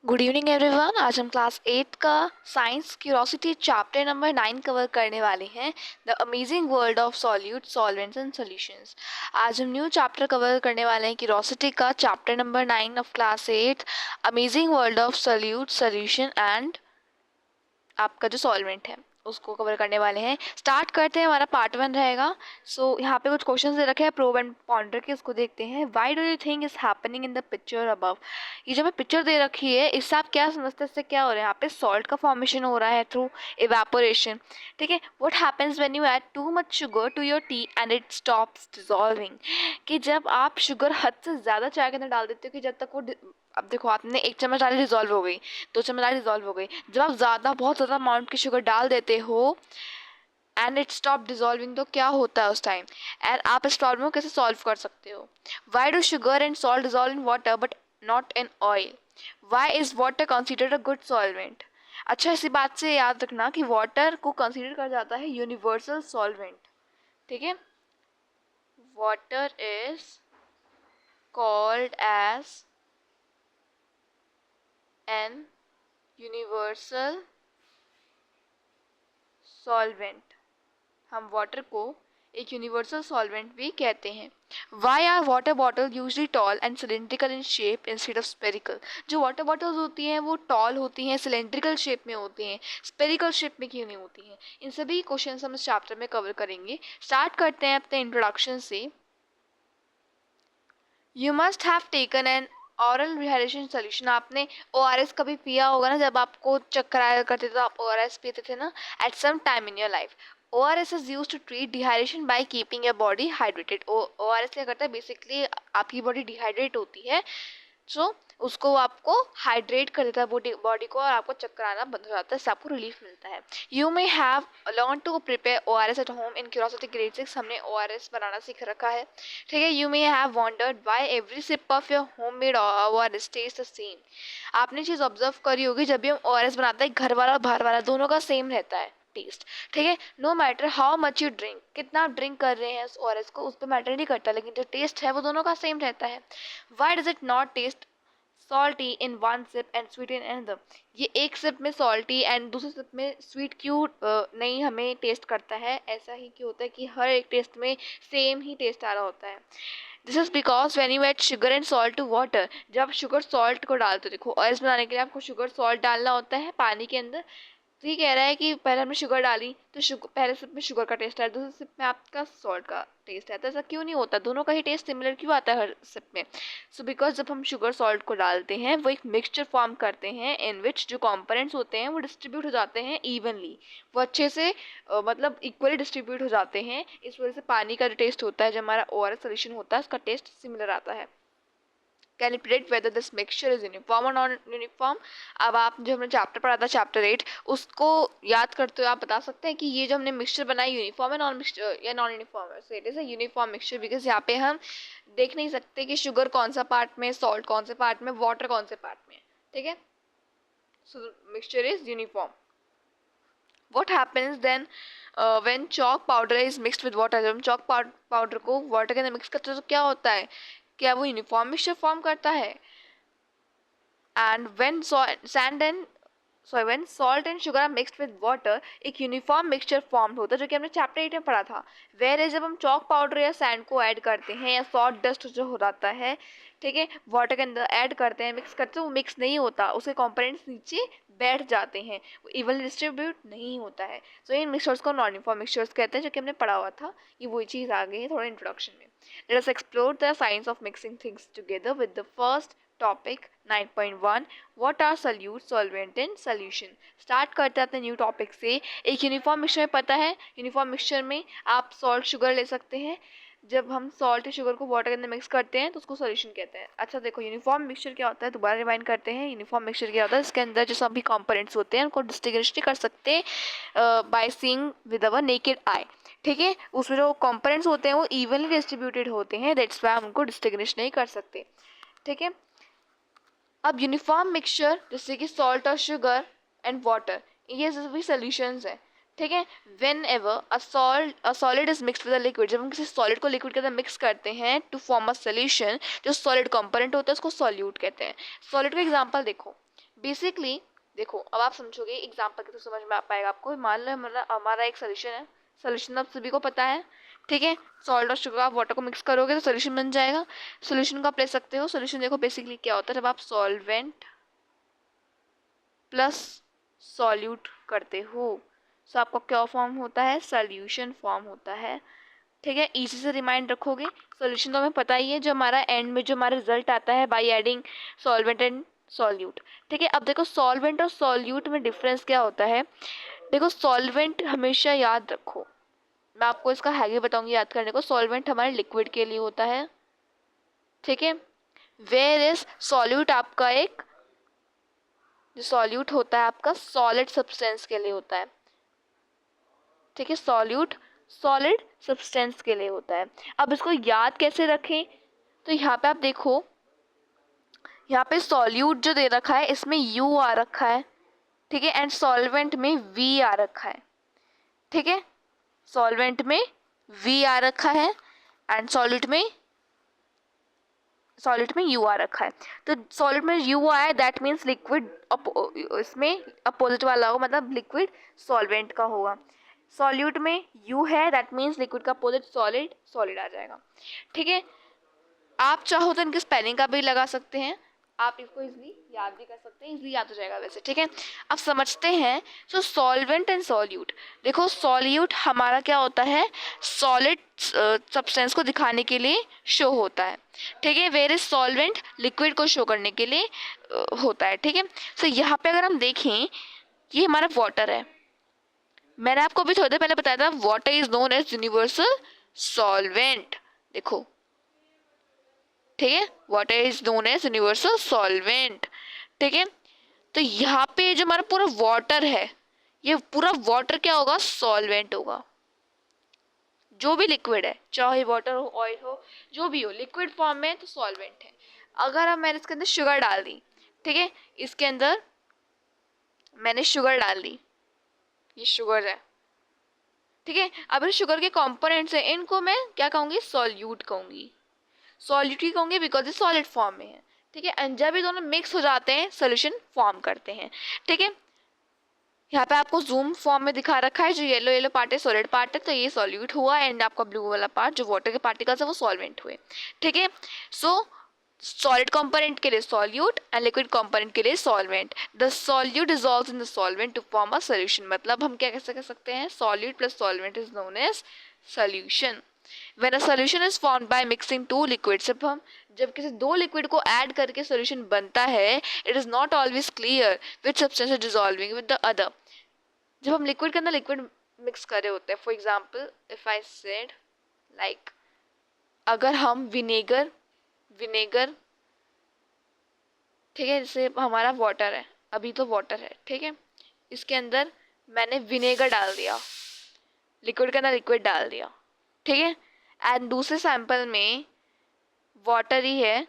Good evening everyone. आज हम class 8 का science curiosity chapter number 9 cover करने वाले हैं, the amazing world of solute solvents and solutions. आज हम न्यू चैप्टर कवर करने वाले हैं क्यूरोसिटी का chapter number 9 of class 8, amazing world of solute solution and आपका जो सॉल्वेंट है उसको कवर करने वाले हैं। स्टार्ट करते हैं, हमारा पार्ट 1 रहेगा। यहाँ पे कुछ क्वेश्चंस दे रखे हैं प्रोब एंड पॉन्डर के, उसको देखते हैं। Why do you think is happening in the picture above. ये जो हमें पिक्चर दे रखी है, इससे आप क्या समझते हैं, इससे क्या हो रहा है। यहाँ पे सॉल्ट का फॉर्मेशन हो रहा है थ्रू इवेपोरेशन। ठीक है, what happens when you add too much sugar to your tea and it stops dissolving. कि जब आप शुगर हद से ज़्यादा चाय के अंदर डाल देते हो कि जब तक वो अब देखो, आपने 1 चम्मच डाली, डिजॉल्व हो गई, 2 चम्मच डाली, डिजॉल्व हो गई। जब आप बहुत ज़्यादा अमाउंट की शुगर डाल देते हो एंड इट स्टॉप डिजॉल्विंग, तो क्या होता है उस टाइम। एंड आप इस प्रॉब्लम को कैसे सॉल्व कर सकते हो। Why do sugar and salt dissolve in water but not in oil. Why is water considered a good solvent. अच्छा, इसी बात से याद रखना कि वाटर को कंसिडर कर जाता है यूनिवर्सल सॉल्वेंट। ठीक है, water is called as an universal solvent. हम वाटर को एक यूनिवर्सल सॉल्वेंट भी कहते हैं। Why are water bottle usually tall and cylindrical in shape instead of spherical. जो वाटर बॉटल्स होती हैं वो टॉल होती हैं, सिलेंड्रिकल शेप में होती हैं, स्पेरिकल शेप में क्यों नहीं होती हैं। इन सभी क्वेश्चन हम इस चैप्टर में कवर करेंगे। स्टार्ट करते हैं अपने इंट्रोडक्शन से। You must have taken an oral rehydration solution. आपने ORS कभी पिया होगा ना, जब आपको चक्कर आया करते थे तो आप ORS पीते थे ना, at some time in your life. ORS is use to treat dehydration by keeping your body hydrated. ORS क्या करता है, बेसिकली आपकी बॉडी डिहाइड्रेट होती है, सो उसको आपको हाइड्रेट कर देता है बॉडी को, और आपको चक्कर आना बंद हो जाता है, इससे आपको रिलीफ मिलता है। You may have learn to prepare ORS at home in curiosity grade 6। हमने ORS बनाना सीख रखा है। ठीक है, you may have wondered why every sip of your homemade ORS taste the same. आपने चीज़ ऑब्जर्व करी होगी, जब भी हम ORS बनाते हैं, घर वाला और बाहर वाला दोनों का सेम रहता है टेस्ट। ठीक है, no matter how much you drink, कितना आप ड्रिंक कर रहे हैं उस ORS को, उस पर मैटर नहीं करता, लेकिन जो टेस्ट है वो दोनों का सेम रहता है। Why does it not taste salty in one sip and sweet in another. ये एक सिप में सॉल्टी एंड दूसरे सिप में स्वीट क्यों नहीं हमें टेस्ट करता है। ऐसा ही क्यों होता है कि हर एक टेस्ट में सेम ही टेस्ट आ रहा होता है। This is because when you add sugar and salt to water. जब शुगर सॉल्ट को डालते हो, देखो ऑयल्स बनाने के लिए आपको शुगर सॉल्ट डालना होता है पानी के अंदर। तो ये कह रहा है कि पहले हमने शुगर डाली तो पहले सिप में शुगर का टेस्ट आया, दूसरे सिप में आपका सॉल्ट का टेस्ट आता है। ऐसा क्यों नहीं होता, दोनों का ही टेस्ट सिमिलर क्यों आता है हर सिप में। सो बिकॉज जब हम शुगर सॉल्ट को डालते हैं, वो एक मिक्सचर फॉर्म करते हैं इन विच जो कॉम्पोनेंट्स होते हैं वो डिस्ट्रीब्यूट हो जाते हैं इवनली, वो अच्छे से मतलब इक्वली डिस्ट्रीब्यूट हो जाते हैं। इस वजह से पानी का जो टेस्ट होता है, जो हमारा ORS सोल्यूशन होता है, उसका टेस्ट सिमिलर आता है। Can predict whether this mixture is uniform और नॉन यूनिफॉर्म। अब आप जो हमने चैप्टर पढ़ा था चैप्टर 8, उसको याद करते हुए आप बता सकते हैं कि ये जो हमने मिक्सचर बनाई यूनिफॉर्म है, नॉन मिक्सचर या नॉन यूनिफॉर्म है। So it is a uniform mixture, because यहाँ पे हम देख नहीं सकते कि शुगर कौन सा पार्ट में, सॉल्ट कौन से पार्ट में, वाटर कौन से पार्ट में। ठीक है, so mixture is uniform. what happens then when chalk powder is mixed with water। जब हम चॉक पाउडर को वाटर के अंदर मिक्स करते हैं तो क्या होता है, क्या वो यूनिफॉर्म मिक्सचर फॉर्म करता है। And when when salt and sugar are mixed with water, एक यूनिफॉर्म मिक्सचर फॉर्म होता है, जो कि हमने चैप्टर 8 में पढ़ा था। वेयर जब हम चॉक पाउडर या सैंड को ऐड करते हैं, या सॉल्ट डस्ट जो हो जाता है, ठीक है, वाटर के अंदर ऐड करते हैं, मिक्स करते हैं, वो मिक्स नहीं होता, उसके कंपोनेंट्स नीचे बैठ जाते हैं, वो इवनली डिस्ट्रीब्यूट नहीं होता है। सो इन मिक्सचर्स को नॉन यूनिफॉर्म मिक्सचर्स कहते हैं, जो कि हमने पढ़ा हुआ था। ये वही चीज़ आ गई है थोड़ा इंट्रोडक्शन में। Let us explore the science of mixing things together with the first topic 9.1 what are solute solvent and solution. Start करते हैं अपने न्यू टॉपिक से। एक यूनिफॉर्म मिक्सचर में पता है, यूनिफॉर्म मिक्सचर में आप सॉल्ट शुगर ले सकते हैं। जब हम सॉल्ट शुगर को वाटर के अंदर मिक्स करते हैं तो उसको सॉल्यूशन कहते हैं। अच्छा देखो, यूनिफॉर्म मिक्सचर क्या होता है, दोबारा रिवाइंड करते हैं। यूनिफॉर्म मिक्सचर क्या होता है, इसके अंदर जो सभी कंपोनेंट्स होते हैं उनको डिस्टिंग्विश नहीं कर सकते by seeing with our naked eye. ठीक है, उसमें जो कंपोनेंट्स होते हैं वो इवनली डिस्ट्रीब्यूटेड होते हैं, दैट्स वाई हम उनको डिस्टिंग्विश नहीं कर सकते। ठीक है, अब यूनिफॉर्म मिक्सचर जैसे कि सॉल्ट और शुगर एंड वाटर, ये सभी सोल्यूशंस हैं। ठीक है, when ever a solid is mixed with a liquid, जब हम किसी सॉलिड को लिक्विड के अंदर मिक्स करते हैं टू फॉर्म अ सोल्यूशन, जो सॉलिड कंपोनेंट होता है उसको सॉल्यूट कहते हैं। सॉलिड का एग्जांपल देखो, बेसिकली देखो, अब आप समझोगे एग्जाम्पल के तो समझ में आ पाएगा आपको। मान लो हमारा एक सोल्यूशन है, सोल्यूशन आप सभी को पता है, ठीक है। सॉल्ट और शुगर, आप वाटर को मिक्स करोगे तो सोल्यूशन बन जाएगा। सोल्यूशन को आप ले सकते हो। सोल्यूशन देखो बेसिकली क्या होता है, जब आप सॉल्वेंट प्लस सॉल्यूट करते हो तो आपका क्या फॉर्म होता है, सोल्यूशन फॉर्म होता है, ठीक है। इजी से रिमाइंड रखोगे। सोल्यूशन तो हमें पता ही है, जो हमारा एंड में जो हमारा रिजल्ट आता है by adding solvent and solute, ठीक है। अब देखो सॉल्वेंट और सॉल्यूट में डिफरेंस क्या होता है। देखो सॉल्वेंट हमेशा याद रखो, मैं आपको इसका हैगे बताऊंगी याद करने को। सॉल्वेंट हमारे लिक्विड के लिए होता है, ठीक है। वेयर इज सॉल्यूट आपका एक, जो सॉल्यूट होता है आपका सॉलिड सब्सटेंस के लिए होता है, ठीक है। सॉल्यूट सॉलिड सब्सटेंस के लिए होता है। अब इसको याद कैसे रखें, तो यहाँ पे आप देखो, यहाँ पे सॉल्यूट जो दे रखा है इसमें U आ रखा है, ठीक है, एंड सॉल्वेंट में V आ रखा है, ठीक है। सॉल्वेंट में V आ रखा है एंड सॉल्यूट में U आ रखा है। तो सॉल्यूट में U आया है, दैट मीन्स लिक्विड, इसमें अपोजिट वाला होगा, मतलब लिक्विड सॉल्वेंट का होगा। सॉल्यूट में U है, दैट मीन्स लिक्विड का अपोजिट सॉलिड, सॉलिड आ जाएगा, ठीक है। आप चाहो तो इनके स्पेलिंग का भी लगा सकते हैं, आप इसको इजली याद भी कर सकते हैं, इजली याद हो जाएगा वैसे, ठीक है। अब समझते हैं। सो सॉल्वेंट एंड सॉल्यूट, देखो सॉल्यूट हमारा क्या होता है, सॉलिड सब्सटेंस को दिखाने के लिए शो होता है, ठीक है। वेयर इज सॉल्वेंट लिक्विड को शो करने के लिए होता है, ठीक है। सो यहाँ पे अगर हम देखें, ये हमारा वाटर है, मैंने आपको अभी थोड़ी देर पहले बताया था water is known as universal solvent, देखो, ठीक है। Water is known as universal solvent, ठीक है। तो यहाँ पे जो हमारा पूरा वाटर है, ये पूरा वाटर क्या होगा, सॉल्वेंट होगा। जो भी लिक्विड है, चाहे वाटर हो, ऑयल हो, जो भी हो लिक्विड फॉर्म में, तो सॉल्वेंट है। अगर अब मैंने इसके अंदर शुगर डाल दी, ठीक है, इसके अंदर मैंने शुगर डाल दी, ये शुगर है, ठीक है। अब शुगर के कंपोनेंट्स हैं, इनको मैं क्या कहूँगी, सॉल्यूट कहूँगी। सॉल्यूट ही कहूँगी बिकॉज ये सॉलिड फॉर्म में है, ठीक है। एंड जब ये दोनों मिक्स हो जाते हैं सोल्यूशन फॉर्म करते हैं, ठीक है। यहाँ पे आपको जूम फॉर्म में दिखा रखा है, जो येलो येलो पार्ट है सॉलिड पार्ट है, तो ये सॉल्यूट हुआ, एंड आपका ब्लू वाला पार्ट जो वाटर के पार्टिकल्स है वो सॉल्वेंट हुए, ठीक है। सो सॉलिड कंपोनेंट के लिए सॉल्यूट एंड लिक्विड कंपोनेंट के लिए solvent. The solute dissolves in the solvent to form a solution, मतलब हम क्या कैसे कह सकते हैं, solute plus solvent is known as solution. When a solution is formed by mixing two liquids, जब किसी दो लिक्विड को ऐड करके सॉल्यूशन बनता है, it is not always clear which substance is dissolving with the other। जब हम liquid के अंदर लिक्विड मिक्स कर रहे होते हैं, for example if I said like, अगर हम विनेगर, ठीक है, जैसे हमारा वाटर है, अभी तो वाटर है, ठीक है, इसके अंदर मैंने विनेगर डाल दिया, लिक्विड के अंदर लिक्विड डाल दिया, ठीक है। एंड दूसरे सैंपल में वाटर ही है,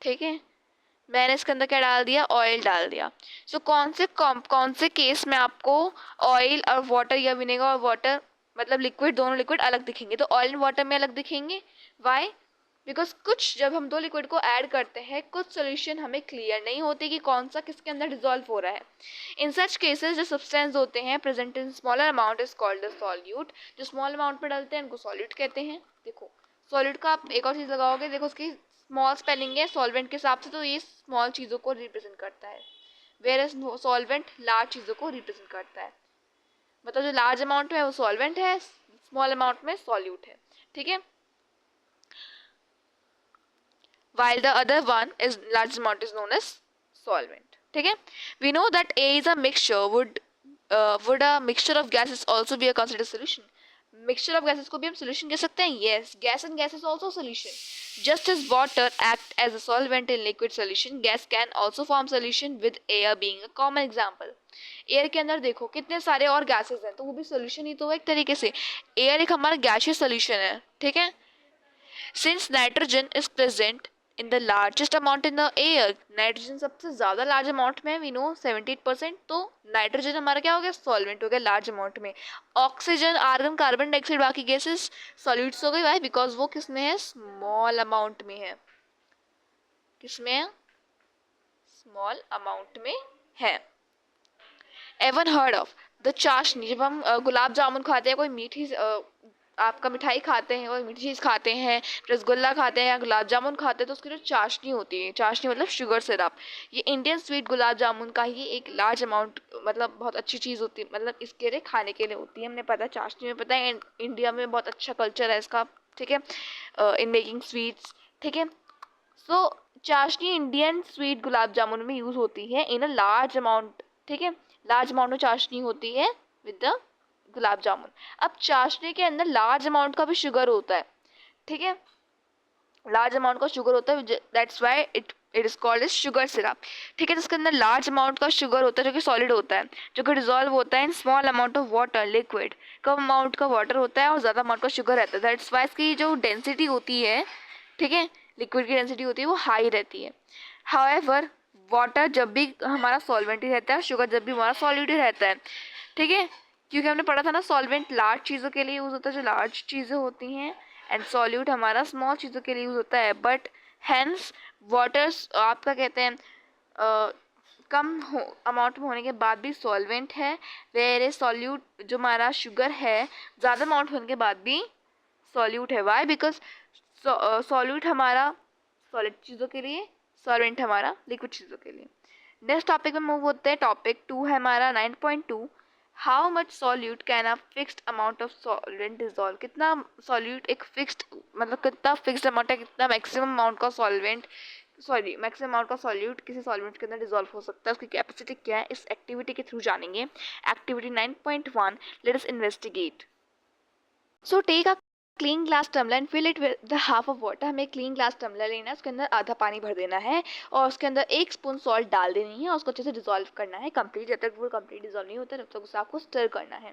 ठीक है, मैंने इसके अंदर क्या डाल दिया, ऑयल डाल दिया। सो कौन से केस में आपको ऑयल और वाटर या विनेगर और वाटर, मतलब लिक्विड, दोनों लिक्विड अलग दिखेंगे, तो ऑयल एंड वाटर में अलग दिखेंगे। वाई, बिकॉज कुछ जब हम दो लिक्विड को ऐड करते हैं, कुछ सोल्यूशन हमें क्लियर नहीं होती कि कौन सा किसके अंदर डिजोल्व हो रहा है। इन सच केसेस जो सब्सटेंस होते हैं present in smaller amount is called solute, जो स्मॉल अमाउंट में डालते हैं उनको सॉल्यूट कहते हैं। देखो सॉल्यूट का आप एक और चीज़ लगाओगे, देखो उसकी स्मॉल स्पेलिंग है सॉल्वेंट के हिसाब से, तो ये स्मॉल चीज़ों को रिप्रेजेंट करता है, वेयर एज सॉल्वेंट लार्ज चीज़ों को रिप्रेजेंट करता है। मतलब जो लार्ज अमाउंट में है वो सॉल्वेंट है, स्मॉल अमाउंट में सॉल्यूट है, ठीक है। while the other one is large amount is known as solvent, ठीक है। We know that A is a mixture, would a mixture of gases also be a considered solution? Mixture of gases को भी हम solution कह सकते हैं, yes, gas and gas is also solution। Just as water act as a solvent in liquid solution, gas can also form solution with air being a common example। Air के अंदर देखो कितने सारे और गैसेस हैं, तो वो भी सोल्यूशन ही तो है एक तरीके से। एयर एक हमारा गैसियस सोल्यूशन है, ठीक है। Since nitrogen is present in the largest amount in the air, nitrogen सबसे ज़्यादा लार्ज अमाउंट में, वी नो 78%, तो नाइट्रोजन हमारा क्या हो गया, सॉल्वेंट हो गया लार्ज अमाउंट में। ऑक्सीजन, आर्गन, कार्बन डाइऑक्साइड, बाकी गैसेस सॉल्यूट्स हो गई, वाई, बिकॉज वो किस में है, स्मॉल अमाउंट में है। किस में है, स्मॉल अमाउंट में है। एवन हर्ड ऑफ द चाशनी, जब हम गुलाब जामुन खाते हैं, कोई मीठी आपका मिठाई खाते हैं, कोई मीठी चीज़ खाते हैं, रसगुल्ला खाते हैं या गुलाब जामुन खाते हैं, तो उसकी जो चाशनी होती है, चाशनी मतलब शुगर सिरप, ये इंडियन स्वीट गुलाब जामुन का ही एक लार्ज अमाउंट, मतलब बहुत अच्छी चीज़ होती है, मतलब इसके लिए खाने के लिए होती है। हमने पता है चाशनी में, पता है इंडिया में बहुत अच्छा कल्चर है इसका, ठीक है, इन मेकिंग स्वीट्स, ठीक है। सो चाशनी इंडियन स्वीट गुलाब जामुन में यूज़ होती है इन अ लार्ज अमाउंट, ठीक है, लार्ज अमाउंट में चाशनी होती है विद द गुलाब जामुन। अब चाशनी के अंदर लार्ज अमाउंट का भी शुगर होता है, ठीक है, लार्ज अमाउंट का शुगर होता है, that's why it is called as sugar syrup, ठीक है, जिसके अंदर लार्ज अमाउंट का शुगर होता है जो कि सॉलिड होता है, जो कि डिजॉल्व होता है in small amount of water, liquid. Come amount का वाटर होता है और ज़्यादा अमाउंट का शुगर रहता है, दैट्स व्हाई इसकी जो डेंसिटी होती है, ठीक है, लिक्विड की डेंसिटी होती है वो हाई रहती है। हाउएवर वाटर जब भी हमारा सॉल्वेंट ही रहता है, शुगर जब भी हमारा सॉलिड ही रहता है, ठीक है, क्योंकि हमने पढ़ा था ना सॉल्वेंट लार्ज चीज़ों के लिए यूज़ होता है, जो लार्ज चीज़ें होती हैं, एंड सॉल्यूट हमारा स्मॉल चीज़ों के लिए यूज़ होता है। बट हैंस वाटर्स आपका कहते हैं कम अमाउंट में होने के बाद भी सॉल्वेंट है, वेर सॉल्यूट जो हमारा शुगर है ज़्यादा अमाउंट होने के बाद भी सॉल्यूट है। वाई? बिकॉज सॉल्यूट हमारा सॉलिड चीज़ों के लिए, सॉल्वेंट हमारा लिक्विड चीज़ों के लिए। नेक्स्ट टॉपिक में मूव होते हैं। टॉपिक 2 है हमारा 9.2, how much solute can a fixed amount of solvent dissolve. कितना सॉल्यूट एक फिक्स्ड, मतलब कितना फिक्स्ड अमाउंट है, कितना मैक्सिमम अमाउंट का सॉल्वेंट, सॉरी मैक्सिमम अमाउंट का सॉल्यूट किसी सॉल्वेंट के अंदर डिजॉल्व हो सकता है, उसकी कैपेसिटी क्या है, इस एक्टिविटी के थ्रू जानेंगे। Activity 9.1, let us investigate. So take a clean glass tumbler and fill it with the half of water. हमें क्लीन ग्लास टम्बलर लेना है, उसके अंदर आधा पानी भर देना है और उसके अंदर 1 स्पून सॉल्ट डाल देनी है और उसको अच्छे से डिजॉल्व करना है कंप्लीट, जब तक वो कंप्लीट डिजॉल्व नहीं होता तब तक उसे आपको स्टर करना है।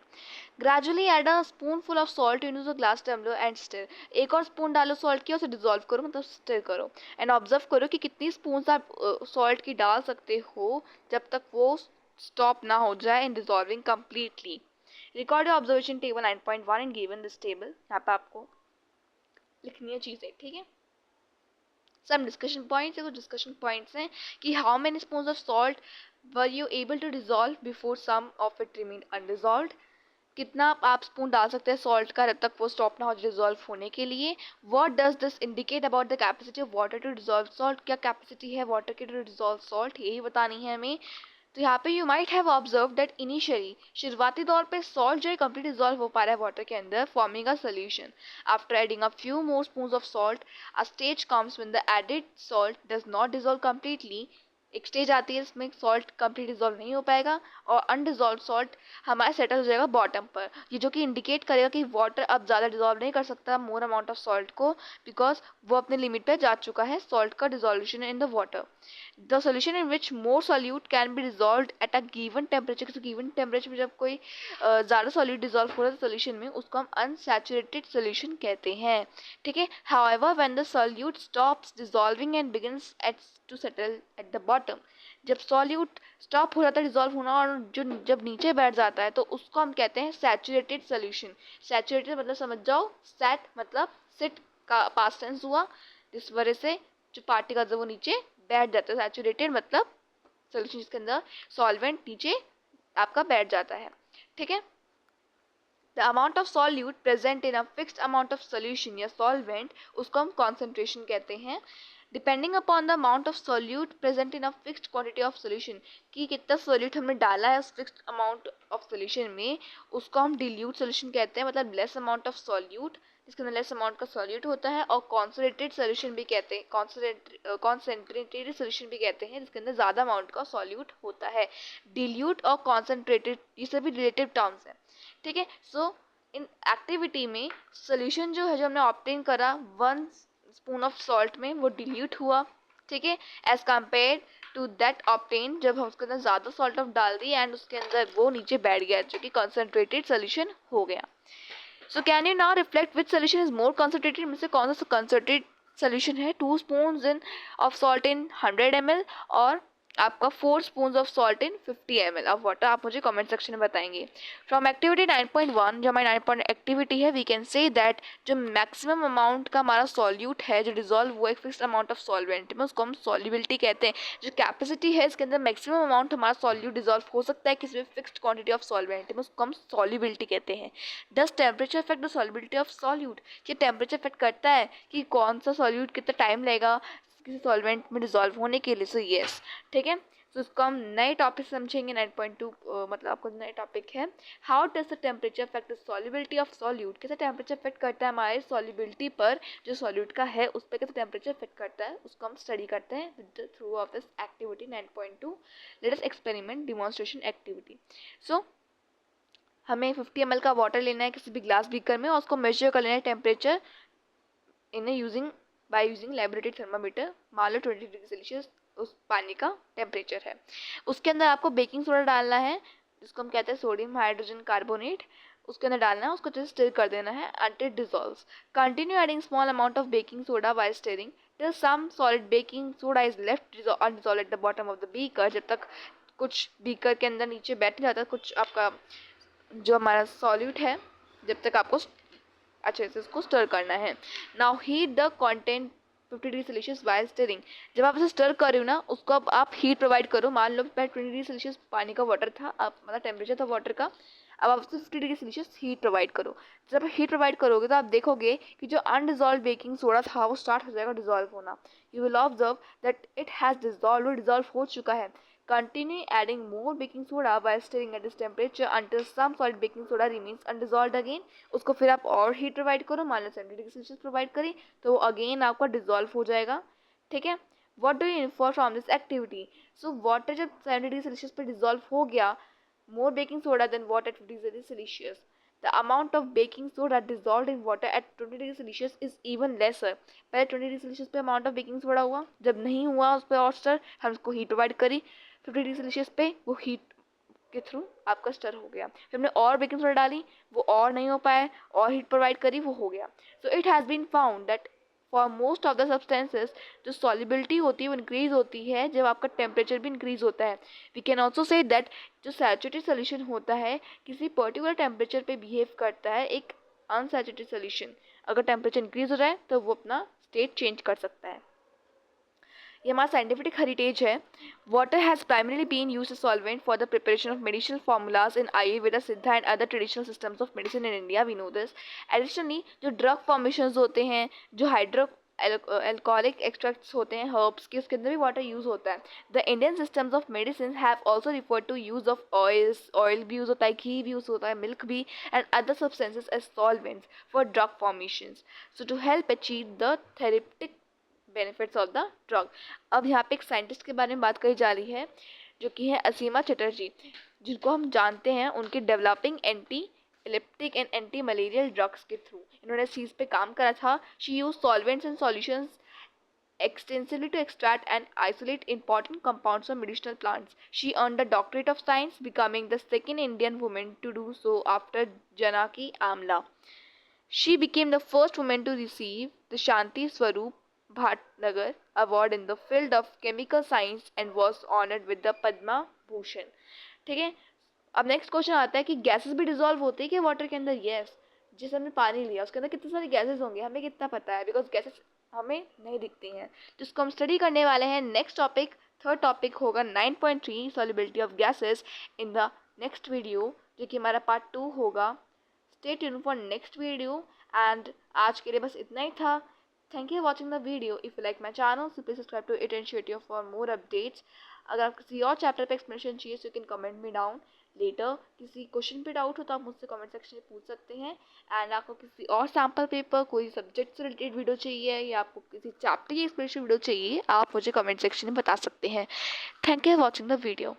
Gradually add a spoonful of salt into the glass tumbler and stir. एक और स्पून डालो सॉल्ट की, उसे डिजॉल्व करो, मतलब स्टर करो, एंड ऑब्जर्व करो कि कितनी स्पून आप सॉल्ट की डाल सकते हो जब तक वो स्टॉप ना हो जाए in dissolving completely. Record your observation table 9.1 and given this table. यहाँ पे आपको लिखनी है चीज़ें, ठीक है। सम डिस्कशन पॉइंट्स है, कुछ डिस्कशन पॉइंट्स हैं कि how many spoons of salt were you able to dissolve before some of it remain undissolved. कितना आप स्पून डाल सकते हैं सॉल्ट का जब तक वो स्टॉप ना हो डिजॉल्व होने के लिए। What does this indicate about the capacity of water to dissolve salt. क्या कैपेसिटी है वाटर की टू डिजॉल्व सॉल्ट, यही बतानी है हमें। तो यहाँ पे you might have observe that initially शुरुआती तौर पे सॉल्ट जो है कंप्लीट डिजॉल्व हो पा रहा है वाटर के अंदर, forming a solution. After adding a few more spoons of salt a stage comes when the added salt does not dissolve completely. एक स्टेज आती है इसमें सॉल्ट कंप्लीट डिजॉल्व नहीं हो पाएगा और अनडिजॉल्व सॉल्ट हमारा सेटल हो जाएगा बॉटम पर, ये जो कि इंडिकेट करेगा कि वाटर अब ज़्यादा डिजॉल्व नहीं कर सकता मोर अमाउंट ऑफ सॉल्ट को, बिकॉज वो अपने लिमिट पर जा चुका है सॉल्ट का dissolution in the water. The solution in which more solute can be dissolve at a given temperature. Given temperature में जब कोई ज़्यादा सॉल्यूट डिजॉल्व हो रहा है सोल्यूशन में, उसको हम अनसैचुरेटेड सोल्यूशन कहते हैं, ठीक है। However when the solute stops dissolving and begins at to settle at the bottom, जब सॉल्यूट स्टॉप हो जाता है डिजॉल्व होना और जो जब नीचे बैठ जाता है तो उसको हम कहते हैं सैचुरेटेड सोल्यूशन। सैचुरेटेड मतलब समझ जाओ, सैट मतलब सिट का पास्ट टेंस हुआ, जिस वजह से जो पार्टिकल्स है वो नीचे बैठ जाता है। सैचुरेटेड मतलब सोल्यूशन जिसके अंदर सॉल्वेंट नीचे आपका बैठ जाता है, ठीक है। The amount of solute present in a fixed amount of solution या सॉल्वेंट, उसको हम कॉन्सेंट्रेशन कहते हैं। Depending upon the amount of solute present in a fixed quantity of solution, कि कितना सॉल्यूट हमने डाला है उस फिक्स्ड अमाउंट ऑफ सोल्यूशन में, उसको हम डिल्यूट सोल्यूशन कहते हैं, मतलब लेस अमाउंट ऑफ सॉल्यूट जिसके अंदर लेस अमाउंट का सॉल्यूट होता है, और कॉन्सेंट्रेटेड सोल्यूशन भी कहते हैं, कॉन्सेंट्रेटेड सोल्यूशन भी कहते हैं जिसके अंदर ज़्यादा अमाउंट का सॉल्यूट होता है। डिल्यूट और कॉन्सेंट्रेटेड ये सभी रिलेटिव टर्म्स हैं, ठीक है। सो इन एक्टिविटी में सोल्यूशन जो है जो हमने ऑब्टेन करा 1 स्पून ऑफ सॉल्ट में, वो डिल्यूट हुआ, ठीक है, as compare to that obtain जब हम उसके अंदर ज़्यादा सॉल्ट ऑफ डाल दी एंड उसके अंदर वो नीचे बैठ गया जो कि कॉन्सेंट्रेटेड सोल्यूशन हो गया। So can you now reflect which solution is more concentrated, में से कौन सा कॉन्सेंट्रेटेड सोल्यूशन है। 2 spoon in of salt in 100 ml और आपका 4 spoon of salt in 50 ml of water. आप मुझे कमेंट सेक्शन में बताएंगे। फ्रॉम एक्टिविटी 9.1, जो हमारी 9 एक्टिविटी है, वी कैन से दैट जो मैक्सिमम अमाउंट का हमारा सॉल्यूट है जो डिजोल्व वो एक फिक्स अमाउंट ऑफ सॉल्वेंट में, उसको हम सॉल्युबिलिटी कहते हैं। जो कैपेसिटी है इसके अंदर मैक्सिमम अमाउंट हमारा सॉल्यूट डिजोल्व हो सकता है किसी भी फिक्स्ड क्वांटिटी ऑफ सॉल्वेंट में, उसको हम सॉल्युबिलिटी कहते हैं। Does temperature effect the solubility of solute? ये टेम्परेचर इफेक्ट करता है कि कौन सा सॉल्यूट कितना टाइम लगेगा किसी सॉल्वेंट में डिजोल्व होने के लिए? सो यस, ठीक है। तो इसको हम नए टॉपिक समझेंगे 9.2, मतलब आपको नए टॉपिक है how does the temperature affect the solubility of solute. कैसे टेम्परेचर अफेक्ट करता है हमारे सॉल्युबिलिटी पर, जो सॉल्यूट का है उस पर कैसे टेम्परेचर अफेक्ट करता है, उसको हम स्टडी करते हैं with the through of this activity 9.2 let us experiment demonstration activity. So हमें 50 ml का वाटर लेना है किसी भी ग्लास बीकर में और उसको मेजर कर लेना है temperature in by using laboratory thermometer. मान लो 20 डिग्री सेल्सियस उस पानी का टेम्परेचर है। उसके अंदर आपको बेकिंग सोडा डालना है जिसको हम कहते हैं सोडियम हाइड्रोजन कार्बोनेट। उसके अंदर डालना है, उसको जस्ट स्टिर कर देना है until it dissolves. Continue adding small amount of baking soda while stirring till some solid baking soda is left undissolved at the bottom of the beaker. जब तक कुछ बीकर के अंदर नीचे बैठ जाता है कुछ आपका जो हमारा सॉल्यूट है, जब तक आपको अच्छे से इसको स्टर करना है। Now heat the content 50 degree Celsius while stirring. जब आप इसे स्टर कर रहे हो ना उसको अब आप हीट प्रोवाइड करो। मान लो 20 डिग्री सेल्सियस पानी का वाटर था, आप मतलब टेम्परेचर था वाटर का, अब आप उसको 50 डिग्री सेल्सियस हीट प्रोवाइड करो। जब आप हीट प्रोवाइड करोगे तो आप देखोगे कि जो अनडिजॉल्व बेकिंग सोडा था वो स्टार्ट हो जाएगा डिजॉल्व होना। You will observe that it has dissolve हो चुका है। Continue adding more baking soda while stirring at this temperature until some solid baking soda remains undissolved again. उसको फिर आप और हीट प्रोवाइड करो, मान लो 70 डिग्री सेल्सियस प्रोवाइड करी तो वो अगेन आपका डिजॉल्व हो जाएगा, ठीक है। What do you infer from this activity? So water जब 70 डिग्री सेल्सियस पर डिजॉल्व हो गया, more baking soda than water at 50 degrees Celsius. The amount of baking soda dissolved in water at 20 degrees Celsius is even lesser. पहले 20 degree Celsius पे amount of baking soda हुआ, जब नहीं हुआ उस पर और स्टर, हम उसको हीट प्रोवाइड करी 50 डिग्री सेल्सियस पे, वो हीट के थ्रू आपका स्टर हो गया। फिर हमने और बेकिंग सोडा डाली, वो और नहीं हो पाया, और हीट प्रोवाइड करी, वो हो गया। So it has been found that for most of the substances जो सॉल्युबिलिटी होती है वो इंक्रीज होती है जब आपका टेम्परेचर भी इंक्रीज होता है। We can also say that जो सैचुरेटेड सोल्यूशन होता है किसी पर्टिकुलर टेम्परेचर पे बिहेव करता है एक अनसैचुरेटेड सोल्यूशन। अगर टेम्परेचर इंक्रीज हो जाए तो वो अपना स्टेट चेंज कर सकता है। ये हमारा साइंटिफिक हेरिटेज है। Water has primarily been use solvent for the preparation of medicinal formulas in Ayurveda, Siddha and other traditional systems of medicine in India, we know this. Additionally जो ड्रग फॉर्मेशंस होते हैं, जो हाइड्रो एल्कोहलिक एक्सट्रैक्ट्स होते हैं herbs के, उसके अंदर भी वाटर यूज़ होता है। The Indian systems of medicine have also refer to use of oils, oil भी यूज़ होता है, घी भी यूज़ होता है, मिल्क भी, and other substances as solvents for drug formations, so to help achieve the therapeutic benefits of the drug. अब यहाँ पे एक साइंटिस्ट के बारे में बात कही जा रही है जो कि है असीमा चटर्जी, जिनको हम जानते हैं उनके developing anti epileptic and anti malarial drugs के थ्रू। इन्होंने इस चीज़ पे काम करा था। She use solvents and solutions extensively to extract and isolate important compounds from medicinal plants. She earned a doctorate of science, becoming the second Indian woman to do so after Janaki Amla. She became the first woman to receive the Shanti Swaroop Bhatnagar Award in the field of chemical science and was honored with the Padma Bhushan. ठीक है। अब next question आता है कि gases भी dissolve होती है क्या वाटर के अंदर? यस। जैसे हमने पानी लिया उसके अंदर कितने सारे गैसेस होंगे हमें कितना पता है, बिकॉज गैसेस हमें नहीं दिखती हैं। तो इसको हम स्टडी करने वाले हैं। नेक्स्ट टॉपिक, थर्ड टॉपिक होगा 9.3 solubility of gases in the next video, जो कि हमारा पार्ट 2 होगा। Stay tuned for next video and आज के लिए बस इतना ही था। Thank you for watching the video. If you like my channel, so please subscribe to it and share it for more updates. अगर आप किसी और चैप्टर पे एक्सप्लेनेशन चाहिए so you can comment me down later. किसी question पे doubt हो तो आप मुझसे कमेंट सेक्शन में पूछ सकते हैं। एंड आपको किसी और सैम्पल पेपर, कोई सब्जेक्ट से रिलेटेड वीडियो चाहिए या आपको किसी चैप्टर की एक्सप्लेनेशन वीडियो चाहिए, आप मुझे कमेंट सेक्शन में बता सकते हैं। Thank you for watching the video.